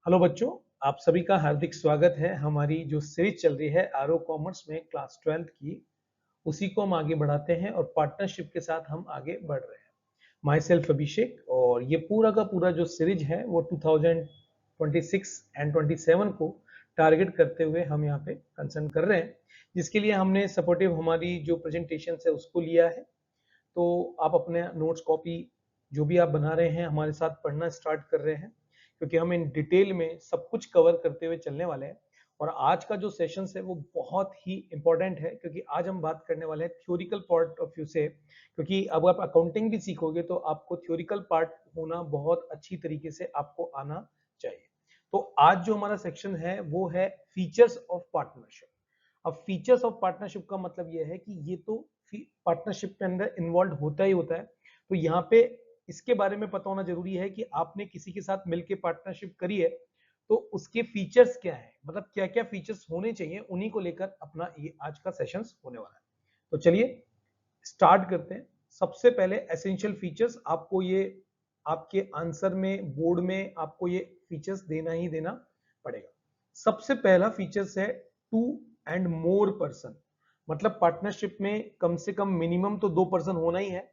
Hello बच्चों, आप सभी का हार्दिक स्वागत है। हमारी जो सीरीज चल रही है आरओ कॉमर्स में क्लास 12th की, उसी को हम आगे बढ़ाते हैं और पार्टनरशिप के साथ हम आगे बढ़ रहे हैं। माई सेल्फ अभिषेक, और ये पूरा का पूरा जो सीरीज है वो 2026 एंड 27 को टारगेट करते हुए हम यहाँ पे कंसर्न कर रहे हैं, जिसके लिए हमने सपोर्टिव हमारी जो प्रेजेंटेशन है उसको लिया है। तो आप अपने नोट्स कॉपी जो भी आप बना रहे हैं हमारे साथ पढ़ना स्टार्ट कर रहे हैं, क्योंकि हम इन डिटेल में सब कुछ कवर करते हुए चलने वाले हैं। और आज का जो सेशन है वो बहुत ही इंपॉर्टेंट है, क्योंकि आज हम बात करने वाले हैं थ्योरिकल पॉइंट ऑफ व्यू से। क्योंकि अब आप अकाउंटिंग भी सीखोगे तो आपको थ्योरिकल पार्ट होना बहुत अच्छी तरीके से आपको आना चाहिए। तो आज जो हमारा सेक्शन है वो है फीचर्स ऑफ पार्टनरशिप। अब फीचर्स ऑफ पार्टनरशिप का मतलब यह है कि ये तो पार्टनरशिप के अंदर इन्वॉल्व होता ही होता है। तो यहाँ पे इसके बारे में पता होना जरूरी है कि आपने किसी के साथ मिलकर पार्टनरशिप करी है तो उसके फीचर्स क्या है, मतलब क्या क्या फीचर्स होने चाहिए, उन्हीं को लेकर अपना ये आज का सेशन होने वाला है। तो चलिए स्टार्ट करते हैं। सबसे पहले एसेंशियल फीचर्स, आपको ये आपके आंसर में बोर्ड में आपको ये फीचर्स देना ही देना पड़ेगा। सबसे पहला फीचर्स है टू एंड मोर पर्सन। मतलब पार्टनरशिप में कम से कम मिनिमम तो 2 पर्सन होना ही है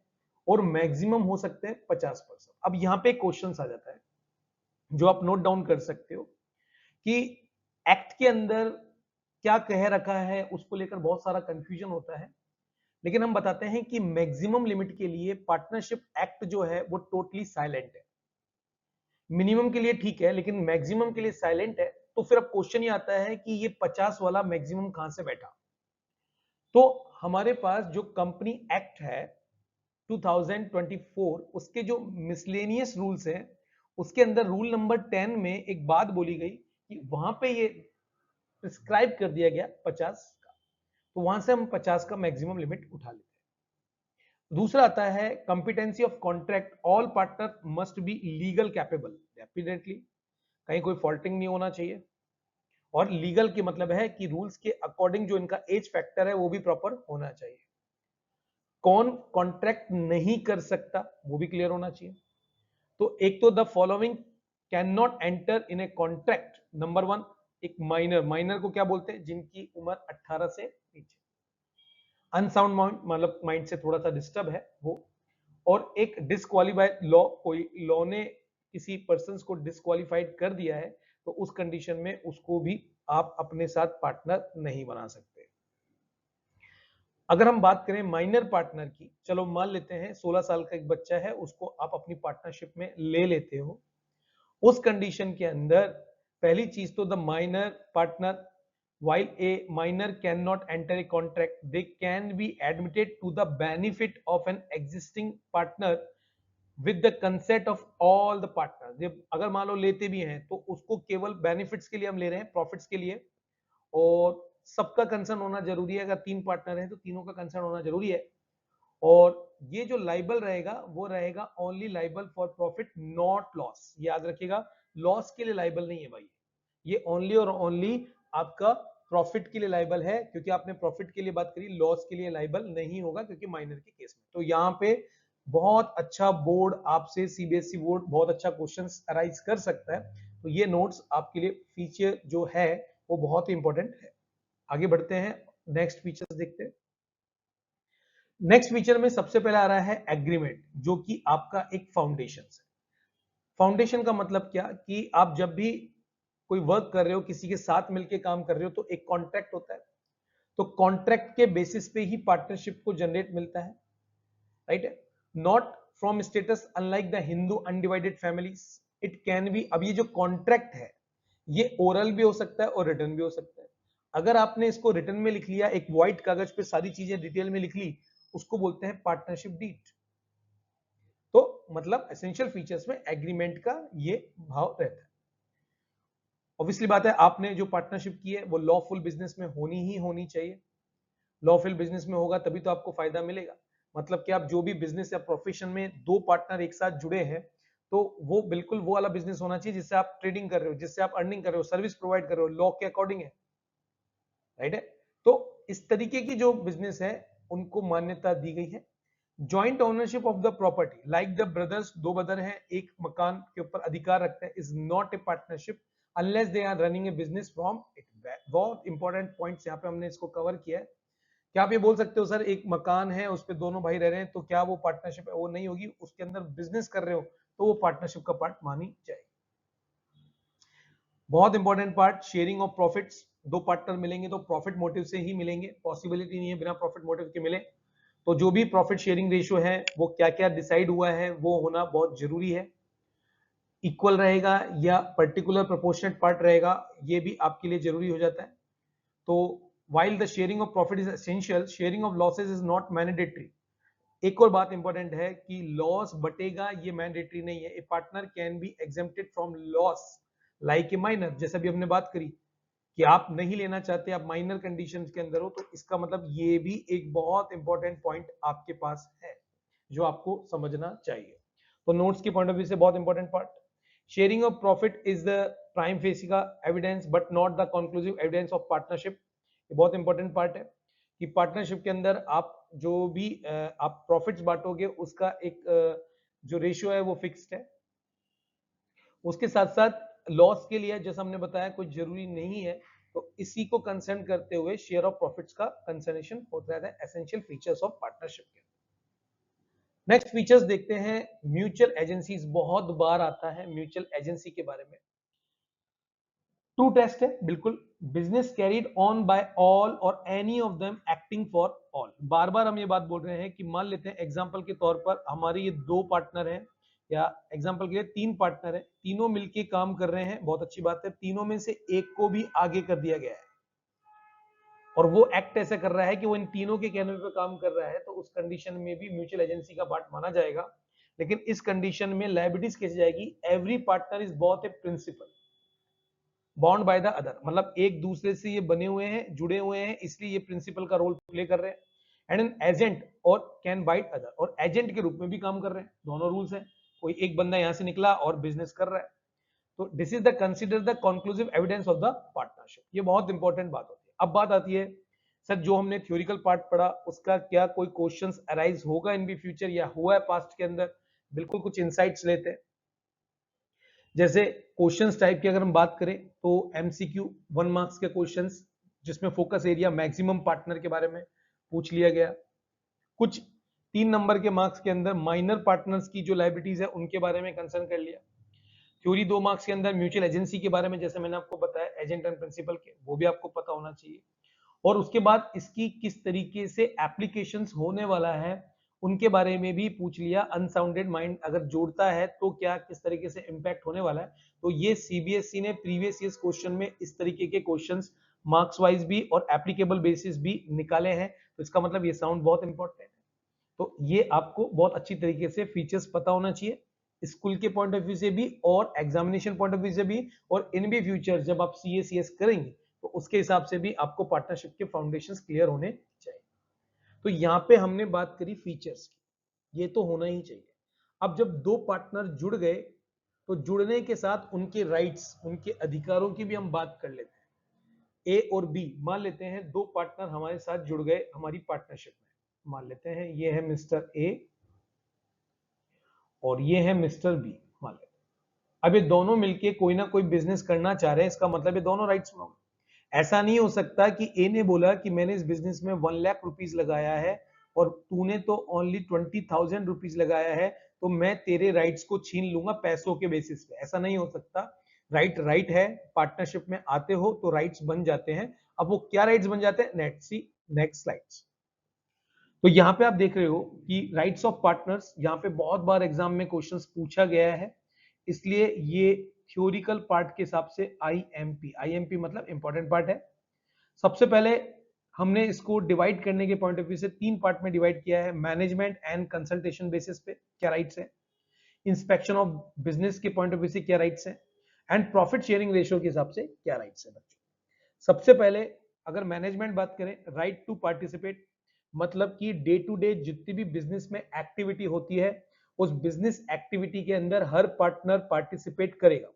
और मैक्सिमम हो सकते हैं 50%। अब यहाँ पे क्वेश्चन आ जाता है जो आप नोट डाउन कर सकते हो कि एक्ट के अंदर क्या कह रखा है, उसको लेकर बहुत सारा कंफ्यूजन होता है। लेकिन हम बताते हैं कि मैक्सिमम लिमिट के लिए पार्टनरशिप एक्ट जो है वो टोटली साइलेंट है। मिनिमम के लिए ठीक है लेकिन मैक्सिमम के लिए साइलेंट है। तो फिर अब क्वेश्चन ये आता है कि ये 50 वाला मैक्सिमम कहां से बैठा। तो हमारे पास जो कंपनी एक्ट है 2024, उसके जो मिसलेनियस रूल्स हैं उसके अंदर रूल नंबर 10 में एक बात बोली गई कि वहां पे ये प्रिस्क्राइब कर दिया गया 50 का। तो वहां से हम 50 का मैक्सिमम लिमिट उठा लेते हैं। दूसरा आता है competency of contract, all partner must be legal capable. Definitely कहीं कोई फॉल्टिंग नहीं होना चाहिए। और लीगल की मतलब है कि रूल्स के अकॉर्डिंग जो इनका एज फैक्टर है वो भी प्रॉपर होना चाहिए। कौन कॉन्ट्रैक्ट नहीं कर सकता वो भी क्लियर होना चाहिए। तो एक तो the following can not enter in a contract. Number one, एक माइनर। माइनर को क्या बोलते हैं? जिनकी उम्र 18 से नीचे, अनसाउंड माइंड, मतलब माइंड से थोड़ा सा डिस्टर्ब है वो। और एक डिस्क्वालीफाइड लॉ, कोई लॉ ने किसी पर्सन को डिस्क्वालीफाइड कर दिया है तो उस कंडीशन में उसको भी आप अपने साथ पार्टनर नहीं बना सकते। अगर हम बात करें माइनर पार्टनर की, चलो मान लेते हैं 16 साल का एक बच्चा है, उसको आप अपनी पार्टनरशिप में ले लेते हो। उस कंडीशन के अंदर पहली चीज तो the minor partner, while a minor cannot enter a contract, they can be admitted to the benefit of an existing partner with the consent of all the partners। जब अगर मान लो लेते भी हैं तो उसको केवल बेनिफिट्स के लिए हम ले रहे हैं, प्रॉफिट्स के लिए। और सबका कंसर्न होना जरूरी है। अगर 3 पार्टनर हैं तो तीनों का कंसर्न होना जरूरी है। और ये जो लाइबल रहेगा वो रहेगा only liable for profit not loss. याद रखिएगा, लॉस के लिए लाइबल नहीं है भाई, ये ओनली और ओनली आपका प्रॉफिट के लिए लाइबल है। क्योंकि आपने प्रॉफिट के लिए बात करी, लॉस के लिए लाइबल नहीं होगा क्योंकि माइनर के केस में। तो यहाँ पे बहुत अच्छा बोर्ड आपसे, सीबीएसई बोर्ड बहुत अच्छा क्वेश्चंस अराइज कर सकता है। तो ये नोट्स आपके लिए फीचर जो है वो बहुत ही इंपॉर्टेंट है। आगे बढ़ते हैं, नेक्स्ट फीचर्स देखते हैं। नेक्स्ट फीचर में सबसे पहले आ रहा है एग्रीमेंट, जो कि आपका एक फाउंडेशन है। फाउंडेशन का मतलब क्या कि आप जब भी कोई वर्क कर रहे हो, किसी के साथ मिलकर काम कर रहे हो, तो एक कॉन्ट्रैक्ट होता है। तो कॉन्ट्रैक्ट के बेसिस पे ही पार्टनरशिप को जनरेट मिलता है, राइट है। Not from status, unlike the Hindu undivided families, it can be. अब ये जो कॉन्ट्रैक्ट है ये ओरल भी हो सकता है और रिटर्न भी हो सकता है। अगर आपने इसको रिटर्न में लिख लिया, एक व्हाइट कागज पे सारी चीजें डिटेल में लिख ली, उसको बोलते हैं पार्टनरशिप डीड। तो मतलब एसेंशियल फीचर्स में एग्रीमेंट का ये भाव रहता है। ऑब्वियसली बात है, आपने जो पार्टनरशिप की है वो लॉफुल बिजनेस में होनी ही होनी चाहिए। लॉफुल बिजनेस में होगा तभी तो आपको फायदा मिलेगा। मतलब कि आप जो भी बिजनेस या प्रोफेशन में 2 पार्टनर एक साथ जुड़े हैं तो वो बिल्कुल वो वाला बिजनेस होना चाहिए जिससे आप ट्रेडिंग कर रहे हो, जिससे आप अर्निंग कर रहे हो, सर्विस प्रोवाइड कर रहे हो, लॉ के अकॉर्डिंग है, राइट है। तो इस तरीके की जो बिजनेस है उनको मान्यता दी गई है। Joint ownership of the property, like the brothers, 2 brother हैं एक मकान के ऊपर अधिकार रखते हैं, is not a partnership. Unless they are running a business from it. बहुत इंपॉर्टेंट पॉइंट्स यहाँ पे हमने इसको कवर किया है। क्या आप ये बोल सकते हो सर एक मकान है उस पे दोनों भाई रह रहे हैं तो क्या वो पार्टनरशिप है? वो नहीं होगी। उसके अंदर बिजनेस कर रहे हो तो वो पार्टनरशिप का पार्ट मानी जाएगी। बहुत important part, sharing of profits. दो पार्टनर मिलेंगे तो प्रॉफिट मोटिव से ही मिलेंगे, पॉसिबिलिटी नहीं है बिना प्रॉफिट मोटिव के मिले। तो जो भी प्रॉफिट शेयरिंग रेशियो है वो क्या क्या डिसाइड हुआ है वो होना बहुत जरूरी है। इक्वल रहेगा या पर्टिकुलर प्रोपोर्शनेट पार्ट रहेगा ये भी आपके लिए जरूरी हो जाता है। तो while the sharing of profit is essential, sharing of losses is not mandatory। एक और बात इंपॉर्टेंट है कि लॉस बटेगा ये मैंडेटरी नहीं है। A partner can be exempted from loss like a minor. जैसे अभी हमने बात करी कि आप नहीं लेना चाहते, आप माइनर कंडीशंस के अंदर हो, तो इसका मतलब ये भी एक बहुत इंपॉर्टेंट पॉइंट आपके पास है जो आपको समझना चाहिए। तो नोट्स के पॉइंट ऑफ व्यू से बहुत important part, sharing of profit is the prime facie evidence but not the conclusive evidence of partnership. ये बहुत इंपॉर्टेंट पार्ट है कि पार्टनरशिप के अंदर आप जो भी आप प्रॉफिट्स बांटोगे उसका एक जो रेशियो है वो फिक्स्ड है। उसके साथ साथ लॉस के लिए जैसा हमने बताया कोई जरूरी नहीं है, तो इसी को कंसर्न करते हुए शेयर ऑफ प्रॉफिट्स का कंसर्नेशन होता रहता है। एसेंशियल फीचर्स ऑफ पार्टनरशिप के नेक्स्ट फीचर्स देखते हैं। म्यूचुअल एजेंसीज बहुत बार आता है म्यूचुअल एजेंसी के बारे में। ट्रू टेस्ट है बिल्कुल। Business carried on by all और any of them acting for all. बार बार हम ये बात बोल रहे हैं कि मान लेते हैं एग्जांपल के तौर पर हमारे ये दो पार्टनर हैं या एग्जांपल के लिए तीन पार्टनर हैं, तीनों मिलके काम कर रहे हैं, बहुत अच्छी बात है। तीनों में से एक को भी आगे कर दिया गया है और वो एक्ट ऐसे कर रहा है कि वो इन तीनों के कहने पे काम कर रहा है, तो उस कंडीशन में भी म्यूचुअल एजेंसी का पार्ट माना जाएगा। लेकिन इस कंडीशन में लायबिलिटीज कैसे जाएगी? Every partner is both a principal bond by the other, मतलब एक दूसरे से ये बने हुए हैं, जुड़े हुए हैं, इसलिए ये प्रिंसिपल का रोल प्ले कर रहे हैं। एंड एन एजेंट और कैन बाइट अदर, और एजेंट के रूप में भी काम कर रहे हैं। दोनों रूल्स हैं। कोई एक बंदा यहां से निकला और बिजनेस कर रहा है, तो this is the consider the conclusive evidence of the partnership. ये बहुत इंपॉर्टेंट बात होती है। अब बात आती है सर जो हमने थ्योरिकल पार्ट पढ़ा उसका क्या कोई क्वेश्चंस अराइज होगा इन दी फ्यूचर या हुआ है पास्ट के अंदर? बिल्कुल, कुछ इंसाइट्स लेते हैं। जैसे क्वेश्चंस टाइप की अगर हम बात करें तो एमसीक्यू 1 मार्क्स के क्वेश्चंस जिसमें फोकस एरिया मैक्सिमम पार्टनर के बारे में पूछ लिया गया। कुछ 3 नंबर के मार्क्स के अंदर माइनर पार्टनर्स की जो लायबिलिटीज है उनके बारे में कंसर्न कर लिया। थ्योरी 2 मार्क्स के अंदर म्यूचुअल एजेंसी के बारे में जैसे मैंने आपको बताया एजेंट एंड प्रिंसिपल के, वो भी आपको पता होना चाहिए। और उसके बाद इसकी किस तरीके से एप्लीकेशंस होने वाला है उनके बारे में भी पूछ लिया। अनसाउंडेड माइंड अगर जोड़ता है तो क्या किस तरीके से इंपैक्ट होने वाला है। तो ये सीबीएसई ने प्रीवियस ईयर्स क्वेश्चन में इस तरीके के क्वेश्चंस मार्क्स वाइज भी और एप्लीकेबल बेसिस भी निकाले हैं। तो इसका मतलब ये साउंड बहुत इंपॉर्टेंट है। तो ये आपको बहुत अच्छी तरीके से फीचर्स पता होना चाहिए स्कूल के पॉइंट ऑफ व्यू से भी और एग्जामिनेशन पॉइंट ऑफ व्यू से भी, और इन भी फ्यूचर जब आप सीएसीएस करेंगे तो उसके हिसाब से भी आपको पार्टनरशिप के फाउंडेशंस क्लियर होने चाहिए। तो यहाँ पे हमने बात करी फीचर्स की, ये तो होना ही चाहिए। अब जब दो पार्टनर जुड़ गए तो जुड़ने के साथ उनके राइट्स, उनके अधिकारों की भी हम बात कर लेते हैं। ए और बी, मान लेते हैं दो पार्टनर हमारे साथ जुड़ गए हमारी पार्टनरशिप में। मान लेते हैं ये है मिस्टर ए और ये है मिस्टर बी, मान लेते हैं। अब ये दोनों मिलके कोई ना कोई बिजनेस करना चाह रहे हैं, इसका मतलब ये दोनों राइट्स में होंगे। ऐसा नहीं हो सकता कि ए ने बोला कि मैंने इस बिजनेस में 1 लाख रुपीज लगाया है और तूने तो ओनली 20,000 रुपीज लगाया है, तो मैं तेरे राइट्स को छीन लूंगा पैसों के बेसिस पे। ऐसा नहीं हो सकता। राइट है, पार्टनरशिप में आते हो तो राइट्स बन जाते हैं। अब वो क्या राइट्स बन जाते हैं, नेक्स्ट स्लाइड्स। तो यहाँ पे आप देख रहे हो कि राइट्स ऑफ पार्टनर्स यहाँ पे बहुत बार एग्जाम में क्वेश्चंस पूछा गया है, इसलिए ये थ्योरिकल पार्ट के हिसाब से आईएमपी मतलब इंपॉर्टेंट पार्ट है। सबसे पहले हमने इसको डिवाइड करने के पॉइंट ऑफ व्यू से 3 पार्ट में डिवाइड किया है। मैनेजमेंट एंड कंसल्टेशन बेसिस पे क्या राइट्स है, इंस्पेक्शन ऑफ बिजनेस के पॉइंट ऑफ व्यू से क्या राइट्स है, एंड प्रॉफिट शेयरिंग रेशियो के हिसाब से क्या राइट्स है बच्चों। सबसे पहले अगर मैनेजमेंट बात करें, राइट टू पार्टिसिपेट, मतलब कि डे टू डे जितनी भी बिजनेस में एक्टिविटी होती है उस बिजनेस एक्टिविटी के अंदर हर पार्टनर पार्टिसिपेट करेगा।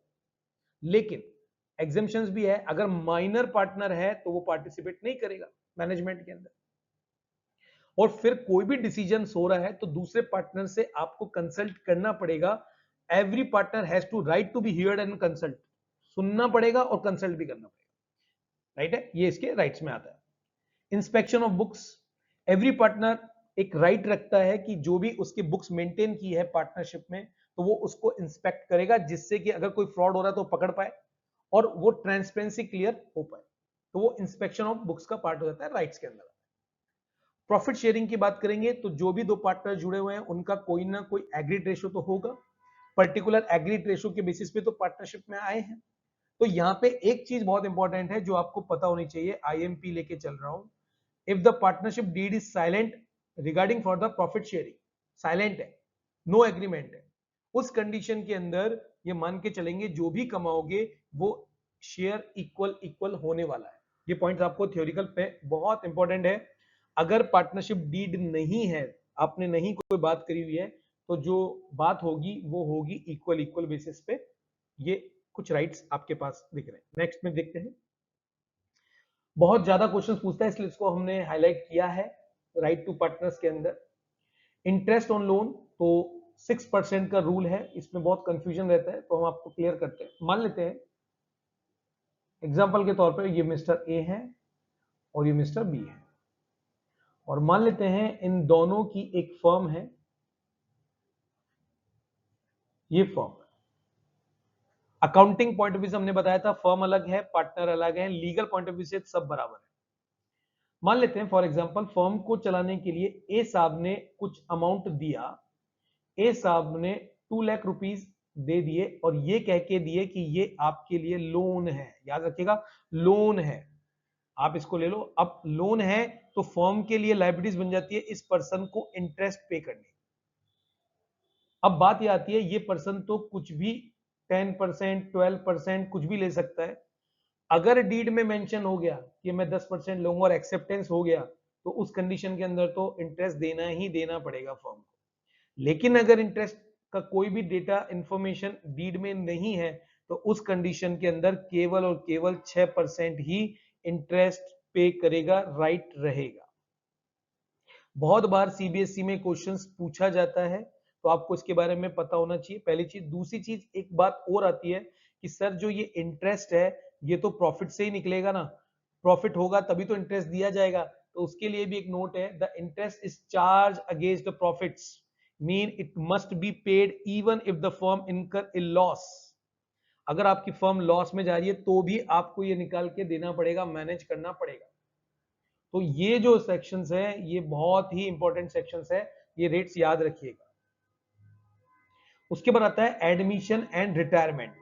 लेकिन एग्जेम्पशंस भी है, अगर माइनर पार्टनर है तो वो पार्टिसिपेट नहीं करेगा मैनेजमेंट के अंदर। और फिर कोई भी डिसीजन हो रहा है तो दूसरे पार्टनर से आपको कंसल्ट करना पड़ेगा। Every partner has to right to be heard and consult. सुनना पड़ेगा और कंसल्ट भी करना पड़ेगा, राइट है, ये इसके राइट्स में आता है। Inspection of books, every partner एक राइट रखता है कि जो भी उसकी बुक्स मेंटेन की है पार्टनरशिप में, तो वो उसको इंस्पेक्ट करेगा, जिससे कि अगर कोई फ्रॉड हो रहा है तो पकड़ पाए और वो ट्रांसपेरेंसी क्लियर हो पाए। तो वो इंस्पेक्शन ऑफ बुक्स का पार्ट हो जाता है राइट्स के अंदर। प्रॉफिट शेयरिंग की बात करेंगे तो जो भी दो पार्टनर जुड़े हुए हैं उनका कोई ना कोई एग्रीड रेशो तो होगा, पर्टिकुलर एग्रीड रेशो के बेसिस पे तो पार्टनरशिप में आए हैं। तो यहाँ पे एक चीज बहुत इंपॉर्टेंट है जो आपको पता होनी चाहिए, आईएमपी लेके चल रहा हूं। If the partnership deed is silent regarding for the profit sharing, silent है, नो एग्रीमेंट है, उस कंडीशन के अंदर ये मान के चलेंगे जो भी कमाओगे वो शेयर इक्वल इक्वल होने वाला है। ये पॉइंट आपको थ्योरिकल पे बहुत इंपॉर्टेंट है। अगर पार्टनरशिप डीड नहीं है, आपने नहीं कोई बात करी हुई है, तो जो बात होगी वो होगी इक्वल इक्वल बेसिस पे। ये कुछ राइट्स आपके पास दिख रहे हैं। नेक्स्ट में देखते हैं, बहुत ज्यादा क्वेश्चंस पूछता है इसलिए इसको हमने हाईलाइट किया है राइट टू पार्टनर्स के अंदर। इंटरेस्ट ऑन लोन, तो 6% का रूल है, इसमें बहुत कंफ्यूजन रहता है, तो हम आपको क्लियर करते हैं। मान लेते हैं एग्जांपल के तौर पर ये मिस्टर ए है और ये मिस्टर बी है, और मान लेते हैं इन दोनों की एक फर्म है, ये firm. Accounting point of view से हमने बताया था फर्म अलग है, पार्टनर अलग है, लीगल पॉइंट ऑफ व्यू से सब बराबर है। मान लेते हैं फॉर एग्जांपल फर्म को चलाने के लिए ए साहब ने कुछ अमाउंट दिया, ए साहब ने 2 लाख रुपीस दे दिए और ये कह के दिए कि ये आपके लिए लोन है, याद रखिएगा लोन है, आप इसको ले लो। अब लोन है तो फर्म के लिए लायबिलिटीज बन जाती है इस पर्सन को इंटरेस्ट पे करने। अब बात ये आती है ये पर्सन तो कुछ भी 10%, 12% कुछ भी ले सकता है। अगर डीड में मेंशन हो गया कि मैं 10% लूंगा और एक्सेप्टेंस हो गया, तो उस कंडीशन के अंदर तो इंटरेस्ट देना ही देना पड़ेगा फर्म को। लेकिन अगर इंटरेस्ट का कोई भी डेटा इंफॉर्मेशन डीड में नहीं है, तो उस कंडीशन के अंदर केवल और केवल 6% ही इंटरेस्ट पे करेगा, राइट रहेगा। बहुत बार सीबीएसई में क्वेश्चंस पूछा जाता है, तो आपको इसके बारे में पता होना चाहिए, पहली चीज। दूसरी चीज एक बात और आती है कि सर जो ये इंटरेस्ट है ये तो प्रॉफिट से ही निकलेगा ना, प्रॉफिट होगा तभी तो इंटरेस्ट दिया जाएगा। तो उसके लिए भी एक नोट है, the interest is charge against the profits, mean it must be paid even if the firm इनकर ए लॉस। अगर आपकी फर्म लॉस में जा रही है तो भी आपको ये निकाल के देना पड़ेगा, मैनेज करना पड़ेगा। तो ये जो सेक्शंस है ये बहुत ही इंपॉर्टेंट सेक्शंस है, ये रेट्स याद रखिएगा। उसके बाद आता है एडमिशन एंड रिटायरमेंट।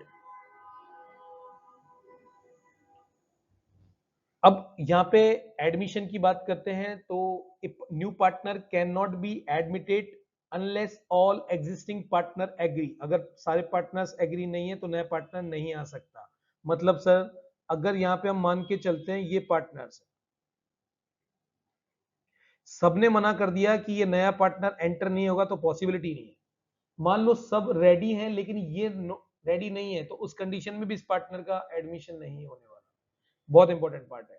अब यहां पे एडमिशन की बात करते हैं तो new partner can not be admitted unless all existing partner agree. अगर सारे पार्टनर्स एग्री नहीं है तो नया पार्टनर नहीं आ सकता। मतलब सर अगर यहां पे हम मान के चलते हैं ये पार्टनर्स सबने मना कर दिया कि ये नया पार्टनर एंटर नहीं होगा, तो पॉसिबिलिटी नहीं है। मान लो सब रेडी हैं लेकिन ये रेडी नहीं है, तो उस कंडीशन में भी इस पार्टनर का एडमिशन नहीं होने वाला। बहुत इंपॉर्टेंट पार्ट है।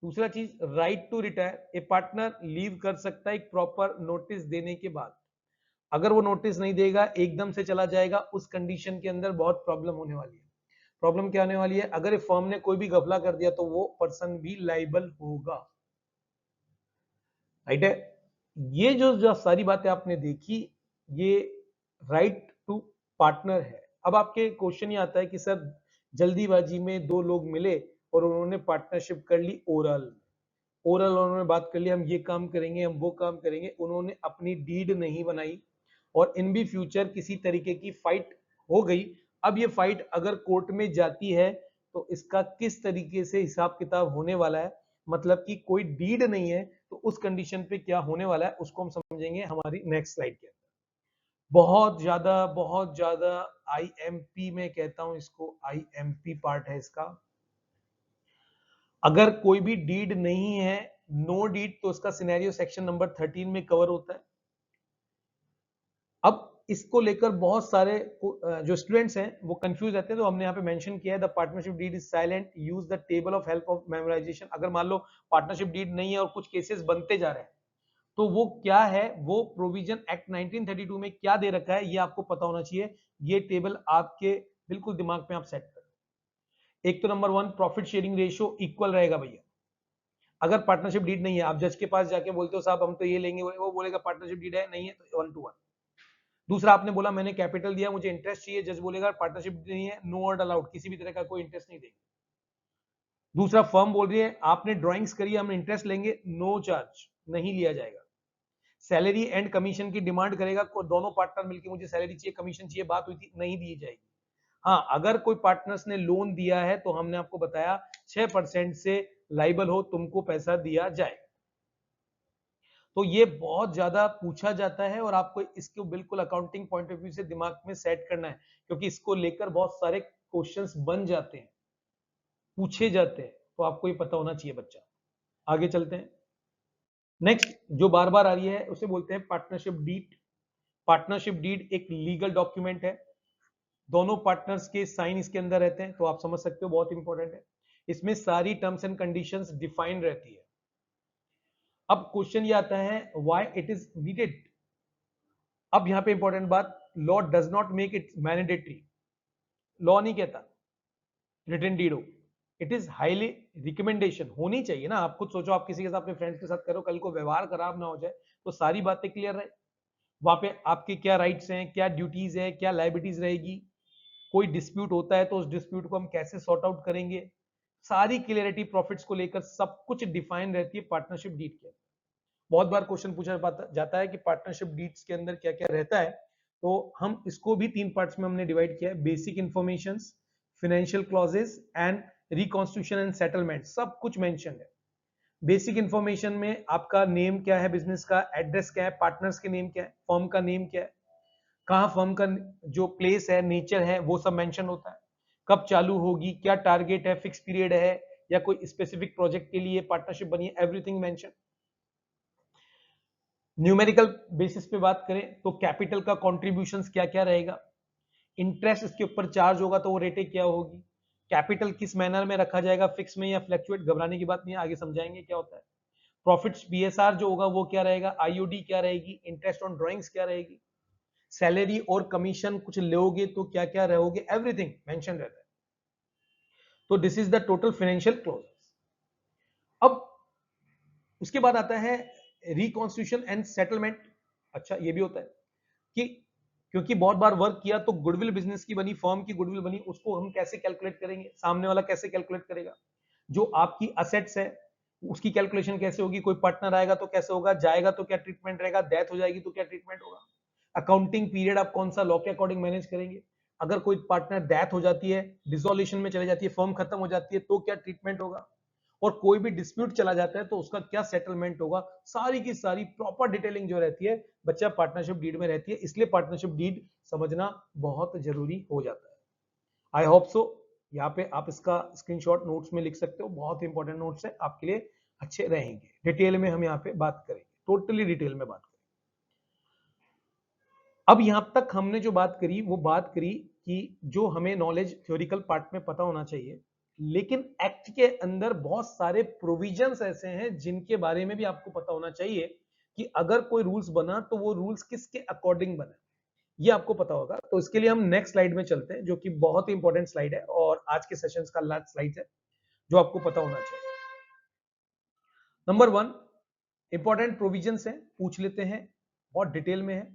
दूसरा चीज right to retire, a partner leave कर सकता है एक प्रॉपर नोटिस देने के बाद। अगर वो नोटिस नहीं देगा एकदम से चला जाएगा, उस कंडीशन के अंदर बहुत प्रॉब्लम होने वाली है। प्रॉब्लम क्या होने वाली है, अगर फर्म ने कोई भी घपला कर दिया तो वो पर्सन भी लाइबल होगा, राइट है। ये जो सारी बातें आपने देखी ये राइट टू पार्टनर है। अब आपके क्वेश्चन ये आता है कि सर जल्दीबाजी में दो लोग मिले और उन्होंने पार्टनरशिप कर ली, ओरल ओरल उन्होंने बात कर ली हम ये काम करेंगे हम वो काम करेंगे, उन्होंने अपनी डीड नहीं बनाई और इन भी फ्यूचर किसी तरीके की फाइट हो गई। अब ये फाइट अगर कोर्ट में जाती है तो इसका किस तरीके से हिसाब किताब होने वाला है, मतलब कि कोई डीड नहीं है तो उस कंडीशन पे क्या होने वाला है उसको हम समझेंगे हमारी नेक्स्ट स्लाइड के अंदर। बहुत ज्यादा आईएमपी में कहता हूं इसको, आईएमपी पार्ट है इसका। अगर कोई भी डीड नहीं है, नो डीड, तो उसका सिनेरियो सेक्शन नंबर 13 में कवर होता है। अब इसको लेकर बहुत सारे जो स्टूडेंट्स हैं वो कंफ्यूज रहते हैं, तो हमने यहाँ पे मेंशन किया है the partnership deed is silent, use the table of help of memorization. अगर मान लो पार्टनरशिप डीड नहीं है और कुछ केसेस बनते जा रहे हैं, तो वो क्या है, वो प्रोविजन एक्ट 1932 में क्या दे रखा है ये आपको पता होना चाहिए। ये टेबल आपके बिल्कुल दिमाग में आप सेट करें। एक तो number 1 profit sharing ratio equal रहेगा भैया। अगर पार्टनरशिप डीड नहीं है, आप जज के पास जाके बोलते हो साहब हम तो ये लेंगे, वो बोलेगा पार्टनरशिप डीड है नहीं है तो 1:1। दूसरा, आपने बोला मैंने कैपिटल दिया, मुझे इंटरेस्ट चाहिए, जज बोलेगा पार्टनरशिप नहीं है, नो वर्ड अलाउड, किसी भी तरह का कोई इंटरेस्ट नहीं देंगे। दूसरा, फर्म बोल रही है आपने ड्राइंग्स करी, हम इंटरेस्ट लेंगे, नो चार्ज, नहीं लिया जाएगा। सैलरी एंड कमीशन की डिमांड करेगा, दोनों पार्टनर मिलकर मुझे सैलरी चाहिए, कमीशन चाहिए, बात हुई थी, नहीं दी जाएगी। हाँ, अगर कोई पार्टनर्स ने लोन दिया है तो हमने आपको बताया 6% से लाइबल हो तुमको पैसा दिया जाए। तो ये बहुत ज्यादा पूछा जाता है और आपको इसको बिल्कुल अकाउंटिंग पॉइंट ऑफ व्यू से दिमाग में सेट करना है, क्योंकि इसको लेकर बहुत सारे क्वेश्चंस बन जाते हैं, पूछे जाते हैं, तो आपको ये पता होना चाहिए बच्चा। आगे चलते हैं। नेक्स्ट जो बार बार आ रही है उसे बोलते हैं पार्टनरशिप डीड। पार्टनरशिप डीड एक लीगल डॉक्यूमेंट है, दोनों पार्टनर्स के साइन इसके अंदर रहते हैं, तो आप समझ सकते हो बहुत इंपॉर्टेंट है। इसमें सारी टर्म्स एंड कंडीशंस डिफाइन रहती है। अब क्वेश्चन ये आता है व्हाई इट इज नीडेड। अब यहां पे इंपॉर्टेंट बात, law does not make it mandatory. Law नहीं कहता रिटन डीड हो, इट इज हाईली रिकमेंडेशन, होनी चाहिए ना। आप खुद सोचो, आप किसी के साथ अपने फ्रेंड्स के साथ करो, कल को व्यवहार खराब ना हो जाए, तो सारी बातें क्लियर रहे, वहां पे आपके क्या राइट्स हैं, क्या ड्यूटीज है, क्या लाइबिलिटीज रहेगी, कोई डिस्प्यूट होता है तो उस डिस्प्यूट को हम कैसे सॉर्ट आउट करेंगे, सारी क्लियरिटी प्रॉफिट्स को लेकर सब कुछ डिफाइन रहती है पार्टनरशिप डीड के। बहुत बार क्वेश्चन पूछा जाता है कि पार्टनरशिप डीड्स के अंदर क्या क्या रहता है, तो हम इसको भी 3 पार्ट्स में हमने डिवाइड किया है, basic information, financial clauses and reconstitution and settlement, सब कुछ मेंशन है। बेसिक इंफॉर्मेशन में आपका नेम क्या है, बिजनेस का एड्रेस क्या है, पार्टनर्स के नेम क्या है, फर्म का नेम क्या है, कहाँ फर्म का जो प्लेस है, नेचर है, वो सब मेंशन होता है, कब चालू होगी, क्या टारगेट है, फिक्स पीरियड है या कोई स्पेसिफिक प्रोजेक्ट के लिए पार्टनरशिप बनी है, एवरीथिंग मेंशन। न्यूमेरिकल बेसिस पे बात करें तो कैपिटल का कॉन्ट्रीब्यूशंस क्या क्या रहेगा, इंटरेस्ट इसके ऊपर चार्ज होगा तो वो रेटें क्या होगी, कैपिटल किस मैनर में रखा जाएगा, फिक्स में या फ्लैक्चुएट, घबराने की बात नहीं है, आगे समझाएंगे क्या होता है। प्रॉफिट्स बीएसआर जो होगा वो क्या रहेगा, आईओडी क्या रहेगी, इंटरेस्ट ऑन ड्राइंग्स क्या रहेगी, सैलरी और कमीशन कुछ लोगे तो क्या क्या रहोगे, एवरीथिंग मेंशन रहता है। तो this is the total financial close. अब उसके बाद आता है रिकॉन्स्टिट्यूशन एंड सेटलमेंट। अच्छा, ये भी होता है कि क्योंकि बहुत बार वर्क किया तो गुडविल बिजनेस की बनी, फर्म की गुडविल बनी, उसको हम कैसे कैलकुलेट करेंगे, सामने वाला कैसे कैलकुलेट करेगा, जो आपकी असेट्स है उसकी कैलकुलेशन कैसे होगी, कोई पार्टनर आएगा तो कैसे होगा, जाएगा तो क्या ट्रीटमेंट रहेगा, डेथ हो जाएगी तो क्या ट्रीटमेंट होगा, अकाउंटिंग पीरियड आप कौन सा लॉ के अकॉर्डिंग मैनेज करेंगे, अगर कोई पार्टनर डेथ हो जाती है, डिसोल्यूशन में चले जाती है, फर्म खत्म हो जाती है तो क्या ट्रीटमेंट होगा, और कोई भी डिस्प्यूट चला जाता है तो उसका क्या सेटलमेंट होगा, सारी की सारी प्रॉपर डिटेलिंग जो रहती है बच्चा पार्टनरशिप डीड में रहती है, इसलिए पार्टनरशिप डीड समझना बहुत जरूरी हो जाता है। आई होप सो यहाँ पे आप इसका स्क्रीनशॉट नोट्स में लिख सकते हो, बहुत इंपॉर्टेंट नोट्स है आपके लिए, अच्छे रहेंगे। डिटेल में हम यहाँ पे बात करेंगे, टोटली डिटेल में बात करेंगे। अब यहां तक हमने जो बात करी वो बात करी कि जो हमें नॉलेज थ्योरिकल पार्ट में पता होना चाहिए, लेकिन एक्ट के अंदर बहुत सारे प्रोविजंस ऐसे हैं जिनके बारे में भी आपको पता होना चाहिए कि अगर कोई रूल्स बना तो वो रूल्स किसके अकॉर्डिंग बना, ये आपको पता होगा। तो इसके लिए हम नेक्स्ट स्लाइड में चलते हैं, जो कि बहुत ही इंपॉर्टेंट स्लाइड है और आज के सेशंस का लास्ट स्लाइड है जो आपको पता होना चाहिए। नंबर 1 इंपॉर्टेंट प्रोविजंस है, पूछ लेते हैं, बहुत डिटेल में है।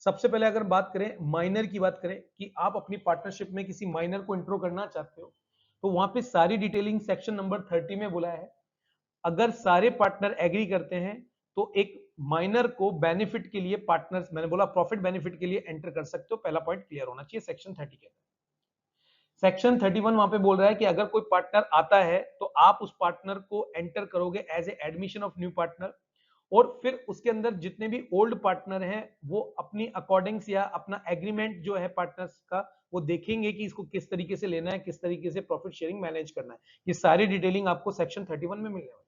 सबसे पहले अगर बात करें माइनर की, बात करें कि आप अपनी पार्टनरशिप में किसी माइनर को इंट्रो करना चाहते हो, तो वहां पे सारी डिटेलिंग सेक्शन नंबर 30 में बोला है। अगर सारे पार्टनर एग्री करते हैं तो एक माइनर को बेनिफिट के लिए पार्टनर्स, मैंने बोला प्रॉफिट बेनिफिट के लिए एंटर कर सकते हो, पहला पॉइंट क्लियर होना चाहिए सेक्शन 30 के। सेक्शन 31 वहां पे बोल रहा है कि अगर कोई पार्टनर आता है तो आप उस पार्टनर को एंटर करोगे as a admission of new partner, और फिर उसके अंदर जितने भी ओल्ड पार्टनर हैं वो अपनी अकॉर्डिंग्स या अपना एग्रीमेंट जो है पार्टनर्स का वो देखेंगे कि इसको किस तरीके से लेना है, किस तरीके से प्रॉफिट शेयरिंग मैनेज करना है। ये सारी डिटेलिंग आपको सेक्शन 31 में मिलने वाली।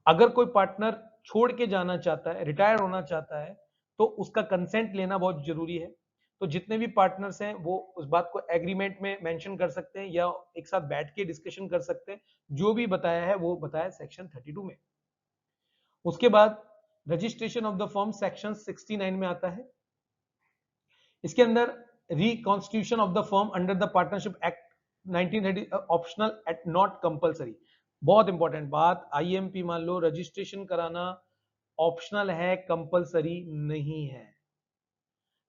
अगर कोई पार्टनर छोड़ के जाना चाहता है, रिटायर होना चाहता है, तो उसका कंसेंट लेना बहुत जरूरी है। तो जितने भी पार्टनर्स हैं वो उस बात को एग्रीमेंट में मेंशन कर सकते हैं या एक साथ बैठ के डिस्कशन कर सकते हैं, जो भी बताया है वो बताया सेक्शन 32 में। उसके बाद registration of the firm section 69 में आता है। इसके अंदर reconstitution of the firm under the partnership act 1930 optional at not compulsory. बहुत इंपॉर्टेंट बात, आईएमपी मान लो रजिस्ट्रेशन कराना ऑप्शनल है, कंपलसरी नहीं है।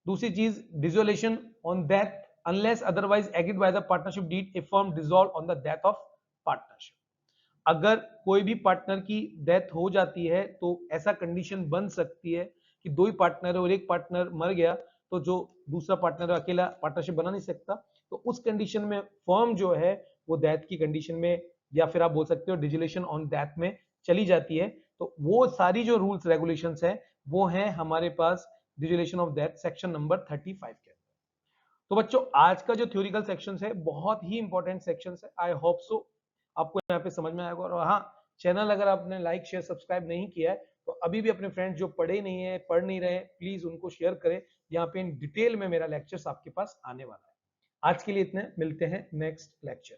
दूसरी चीज, dissolution on death unless otherwise agreed by the partnership deed a firm dissolve on the death of partnership. अगर कोई भी पार्टनर की डेथ हो जाती है तो ऐसा कंडीशन बन सकती है कि दो ही पार्टनर है और एक पार्टनर मर गया तो जो दूसरा पार्टनर अकेला पार्टनरशिप बना नहीं सकता, तो उस कंडीशन में फर्म जो है वो डेथ की कंडीशन में या फिर आप बोल सकते हो डिसोल्यूशन ऑन डेथ में चली जाती है। तो वो सारी जो रूल्स रेगुलेशंस है वो हैं हमारे पास dissolution of death section number 35 के। तो बच्चों आज का जो थ्योरिकल सेक्शन है बहुत ही इंपॉर्टेंट सेक्शन है। आई होप सो आपको यहाँ पे समझ में आएगा। और हाँ, चैनल अगर आपने लाइक शेयर सब्सक्राइब नहीं किया है तो अभी भी अपने फ्रेंड्स जो पढ़े नहीं है पढ़ नहीं रहे प्लीज उनको शेयर करें। यहाँ पे इन डिटेल में मेरा लेक्चर्स आपके पास आने वाला है। आज के लिए इतने, मिलते हैं नेक्स्ट लेक्चर।